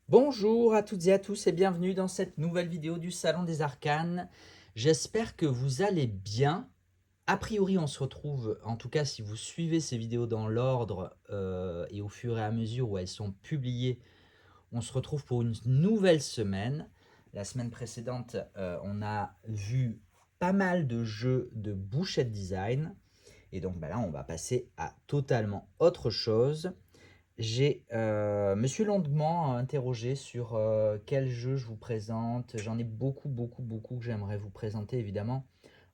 Bonjour à toutes et à tous et bienvenue dans cette nouvelle vidéo du Salon des Arcanes. J'espère que vous allez bien. A priori, on se retrouve, en tout cas si vous suivez ces vidéos dans l'ordre et au fur et à mesure où elles sont publiées, on se retrouve pour une nouvelle semaine. La semaine précédente, on a vu pas mal de jeux de Bouchette Design. Et donc là, on va passer à totalement autre chose. Me suis longuement interrogé sur quel jeu je vous présente. J'en ai beaucoup que j'aimerais vous présenter, évidemment,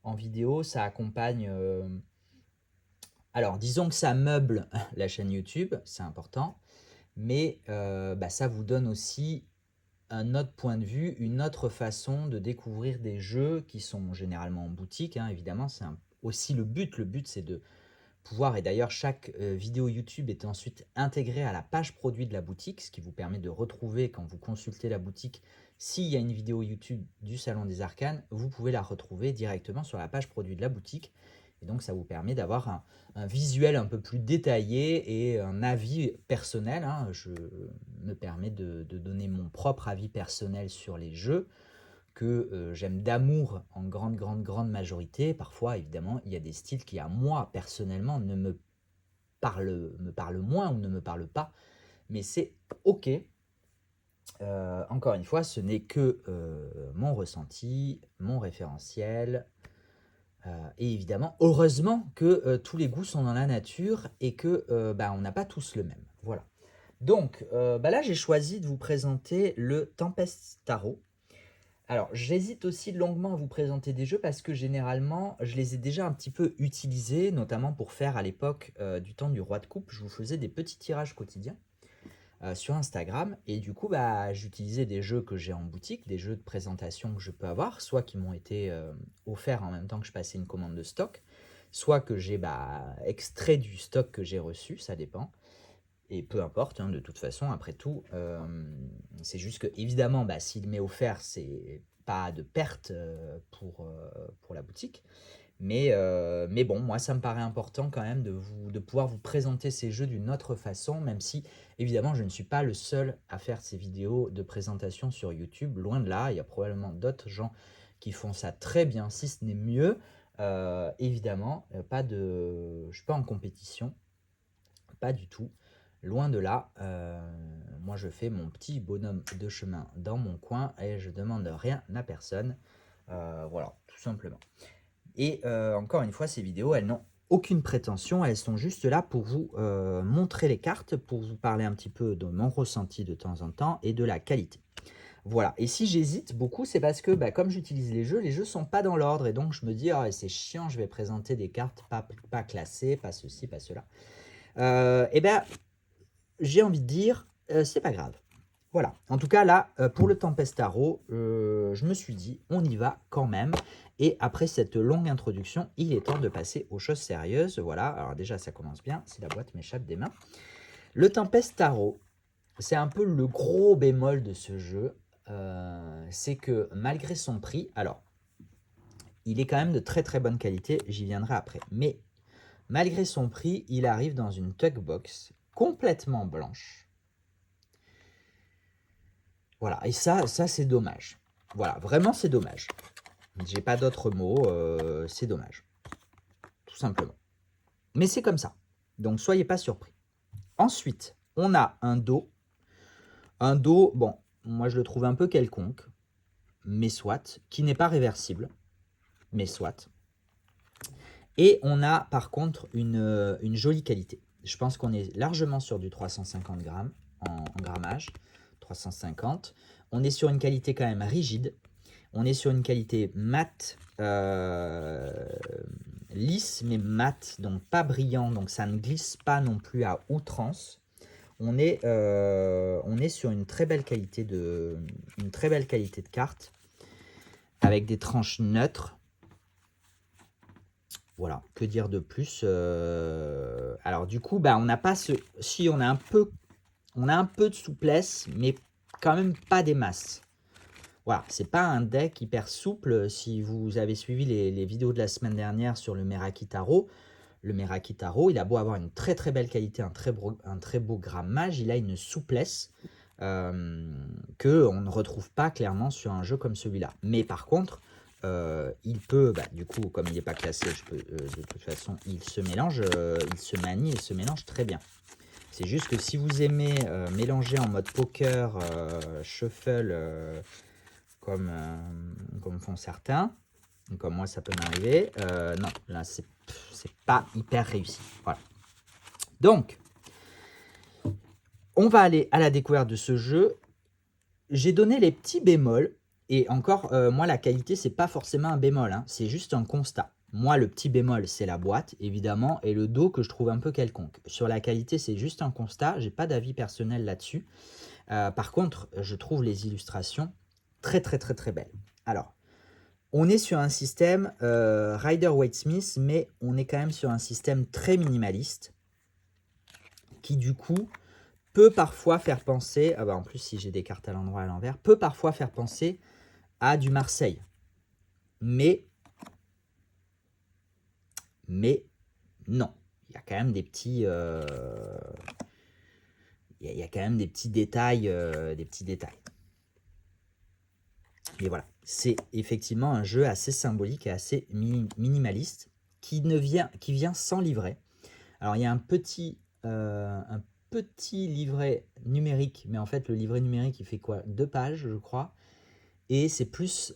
en vidéo. Ça accompagne... Alors, disons que ça meuble la chaîne YouTube, c'est important, mais ça vous donne aussi un autre point de vue, une autre façon de découvrir des jeux qui sont généralement en boutique, hein, évidemment, c'est aussi le but. Le but, c'est de pouvoir, et d'ailleurs chaque vidéo YouTube est ensuite intégrée à la page produit de la boutique, ce qui vous permet de retrouver quand vous consultez la boutique, s'il y a une vidéo YouTube du Salon des Arcanes, vous pouvez la retrouver directement sur la page produit de la boutique. Et donc ça vous permet d'avoir un visuel un peu plus détaillé et un avis personnel, hein. Je me permets de donner mon propre avis personnel sur les jeux que j'aime d'amour en grande majorité. Parfois, évidemment, il y a des styles qui, à moi, personnellement, me parlent moins ou ne me parlent pas. Mais c'est OK. Encore une fois, ce n'est que mon ressenti, mon référentiel. Et évidemment, heureusement que tous les goûts sont dans la nature et que on n'a pas tous le même. Voilà. Donc là, j'ai choisi de vous présenter le Tempest Tarot. Alors, j'hésite aussi longuement à vous présenter des jeux parce que généralement, je les ai déjà un petit peu utilisés, notamment pour faire à l'époque du temps du Roi de Coupe. Je vous faisais des petits tirages quotidiens sur Instagram et du coup, j'utilisais des jeux que j'ai en boutique, des jeux de présentation que je peux avoir, soit qui m'ont été offerts en même temps que je passais une commande de stock, soit que j'ai extrait du stock que j'ai reçu, ça dépend. Et peu importe, hein, de toute façon, après tout, c'est juste que, évidemment, s'il m'est offert, c'est pas de perte pour la boutique. Mais bon, moi, ça me paraît important quand même de pouvoir vous présenter ces jeux d'une autre façon, même si, évidemment, je ne suis pas le seul à faire ces vidéos de présentation sur YouTube. Loin de là, il y a probablement d'autres gens qui font ça très bien, si ce n'est mieux. Évidemment, je ne suis pas en compétition, pas du tout. Loin de là, moi je fais mon petit bonhomme de chemin dans mon coin et je demande rien à personne. Voilà, tout simplement. Et encore une fois, ces vidéos, elles n'ont aucune prétention, elles sont juste là pour vous montrer les cartes, pour vous parler un petit peu de mon ressenti de temps en temps et de la qualité. Voilà, et si j'hésite beaucoup, c'est parce que comme j'utilise les jeux sont pas dans l'ordre, et donc je me dis, ah, c'est chiant, je vais présenter des cartes pas classées, pas ceci, pas cela. Et j'ai envie de dire, c'est pas grave. Voilà. En tout cas, là, pour le Tempest Tarot, je me suis dit, on y va quand même. Et après cette longue introduction, il est temps de passer aux choses sérieuses. Voilà. Alors déjà, ça commence bien, si la boîte m'échappe des mains. Le Tempest Tarot, c'est un peu le gros bémol de ce jeu. C'est que malgré son prix, alors, il est quand même de très bonne qualité, j'y viendrai après. Mais malgré son prix, il arrive dans une tug box complètement blanche. Voilà, et ça c'est dommage. Voilà, vraiment c'est dommage. J'ai pas d'autres mots, c'est dommage. Tout simplement. Mais c'est comme ça. Donc soyez pas surpris. Ensuite, on a un dos. Un dos, bon, moi je le trouve un peu quelconque, mais soit, qui n'est pas réversible, mais soit. Et on a par contre une jolie qualité. Je pense qu'on est largement sur du 350 grammes en grammage. 350. On est sur une qualité quand même rigide. On est sur une qualité mat, lisse mais mat, donc pas brillant, donc ça ne glisse pas non plus à outrance. On est sur une très belle qualité de carte, avec des tranches neutres. Voilà, que dire de plus. Alors du coup, on n'a pas ce... Si, on a un peu de souplesse, mais quand même pas des masses. Voilà, c'est pas un deck hyper souple. Si vous avez suivi les vidéos de la semaine dernière sur le Meraki Tarot, il a beau avoir une très belle qualité, un très beau grammage, il a une souplesse qu'on ne retrouve pas clairement sur un jeu comme celui-là. Mais par contre, il peut, du coup, comme il n'est pas classé, de toute façon, il se mélange, il se manie, il se mélange très bien. C'est juste que si vous aimez mélanger en mode poker, shuffle, comme font certains, comme moi ça peut m'arriver, non, là c'est pas hyper réussi. Voilà. Donc, on va aller à la découverte de ce jeu. J'ai donné les petits bémols, et encore, moi la qualité c'est pas forcément un bémol, hein, c'est juste un constat. Moi le petit bémol c'est la boîte évidemment, et le dos que je trouve un peu quelconque. Sur la qualité c'est juste un constat, j'ai pas d'avis personnel là-dessus. Par contre je trouve les illustrations très très très très belles. Alors, on est sur un système Rider-Waite-Smith, mais on est quand même sur un système très minimaliste, qui du coup peut parfois faire penser, en plus si j'ai des cartes à l'endroit à l'envers, peut parfois faire penser à du Marseille. Mais non, il y a quand même des petits, il y a quand même des petits détails, Et voilà, c'est effectivement un jeu assez symbolique et assez minimaliste qui vient sans livret. Alors il y a un petit livret numérique, mais en fait le livret numérique il fait quoi? 2 pages je crois, et c'est plus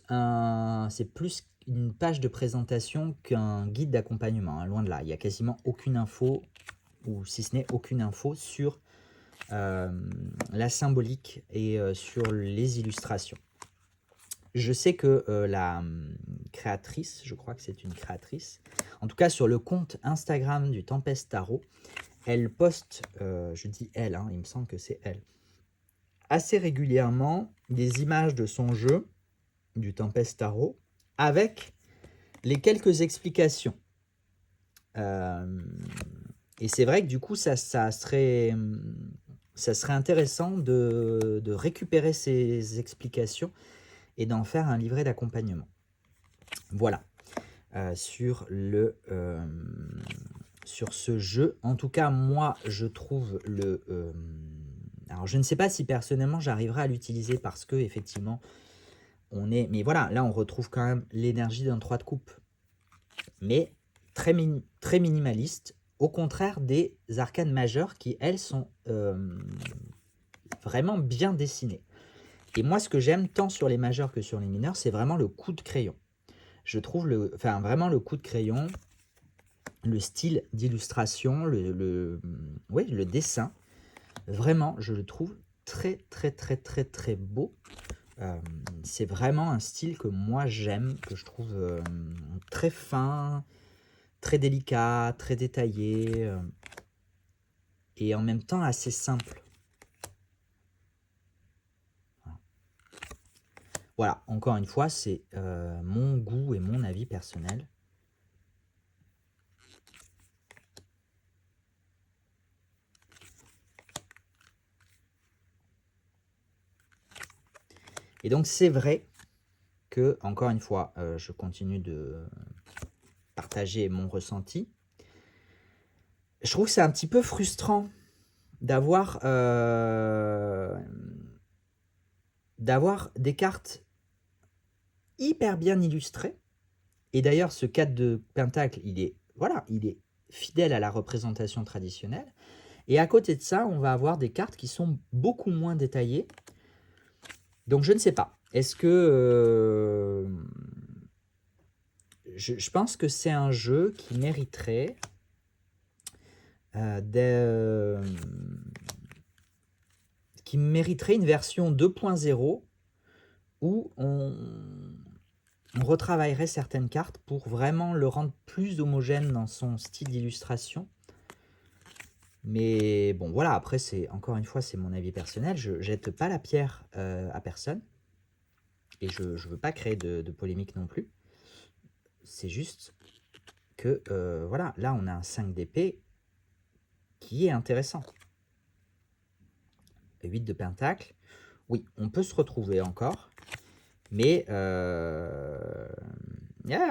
une page de présentation qu'un guide d'accompagnement, hein, loin de là. Il y a quasiment aucune info, ou si ce n'est aucune info sur la symbolique et sur les illustrations. Je sais que la créatrice, je crois que c'est une créatrice, en tout cas sur le compte Instagram du Tempest Tarot, elle poste, je dis elle, hein, il me semble que c'est elle, assez régulièrement des images de son jeu, du Tempest Tarot, avec les quelques explications. Et c'est vrai que du coup, ça serait intéressant de récupérer ces explications et d'en faire un livret d'accompagnement. Voilà, sur ce jeu. En tout cas, moi, je trouve alors, je ne sais pas si personnellement j'arriverai à l'utiliser parce que effectivement, mais voilà, là, on retrouve quand même l'énergie d'un 3 de coupe. Mais très minimaliste, au contraire des arcanes majeures qui, elles, sont vraiment bien dessinées. Et moi, ce que j'aime tant sur les majeurs que sur les mineurs, c'est vraiment le coup de crayon. Je trouve vraiment le coup de crayon, le style d'illustration, le dessin. Vraiment, je le trouve très, très, très, très, très beau. C'est vraiment un style que moi j'aime, que je trouve très fin, très délicat, très détaillé, et en même temps assez simple. Voilà, encore une fois, c'est mon goût et mon avis personnel. Et donc c'est vrai que, encore une fois, je continue de partager mon ressenti. Je trouve que c'est un petit peu frustrant d'avoir des cartes hyper bien illustrées. Et d'ailleurs, ce 4 de pentacle, il est fidèle à la représentation traditionnelle. Et à côté de ça, on va avoir des cartes qui sont beaucoup moins détaillées. Donc je ne sais pas. Est-ce que... je pense que c'est un jeu qui mériterait une version 2.0 où on retravaillerait certaines cartes pour vraiment le rendre plus homogène dans son style d'illustration. Mais bon, voilà, après, encore une fois, c'est mon avis personnel. Je jette pas la pierre à personne. Et je ne veux pas créer de polémique non plus. C'est juste que, voilà, là, on a un 5 d'épée qui est intéressant. 8 de pentacle. Oui, on peut se retrouver encore. Mais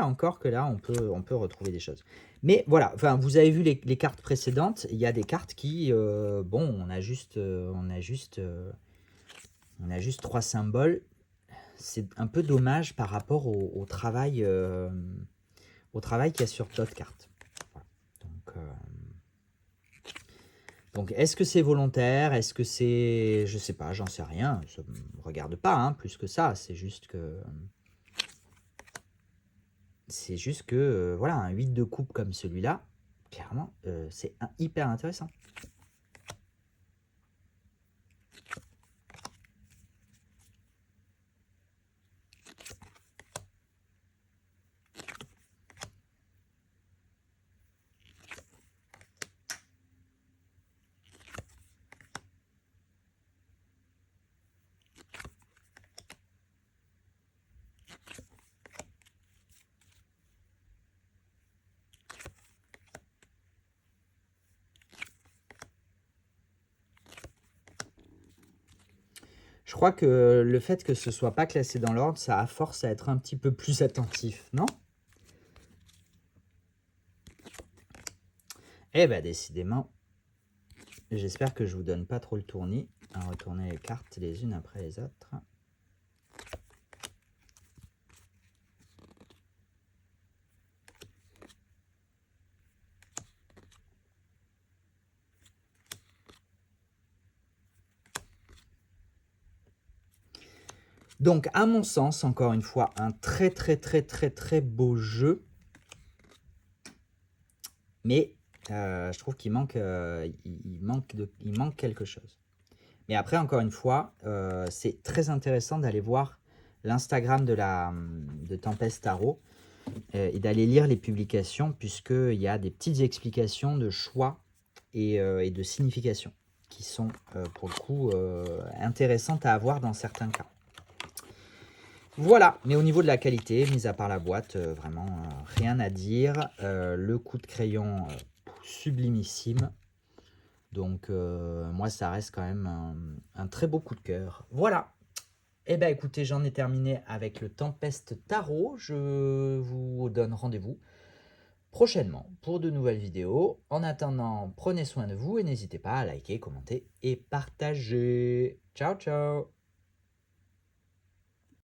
encore que là, on peut retrouver des choses. Mais voilà, enfin, vous avez vu les cartes précédentes. Il y a des cartes qui, bon, on a juste On a juste 3 symboles. C'est un peu dommage par rapport au travail qu'il y a sur d'autres cartes. Voilà. Donc est-ce que c'est volontaire? Est-ce que c'est... Je sais pas, j'en sais rien. Ça ne me regarde pas, hein, plus que ça. C'est juste que... voilà, un 8 de coupe comme celui-là, clairement, c'est hyper intéressant. Je crois que le fait que ce soit pas classé dans l'ordre, ça a force à être un petit peu plus attentif, non? Eh ben décidément, j'espère que je vous donne pas trop le tournis à retourner les cartes les unes après les autres. Donc, à mon sens, encore une fois, un très beau jeu. Mais je trouve qu'il manque, il manque quelque chose. Mais après, encore une fois, c'est très intéressant d'aller voir l'Instagram de Tempest Tarot et d'aller lire les publications, puisqu'il y a des petites explications de choix et de signification qui sont, pour le coup, intéressantes à avoir dans certains cas. Voilà, mais au niveau de la qualité, mis à part la boîte, vraiment rien à dire. Le coup de crayon, sublimissime. Donc moi, ça reste quand même un très beau coup de cœur. Voilà. Eh bien écoutez, j'en ai terminé avec le Tempest Tarot. Je vous donne rendez-vous prochainement pour de nouvelles vidéos. En attendant, prenez soin de vous et n'hésitez pas à liker, commenter et partager. Ciao, ciao!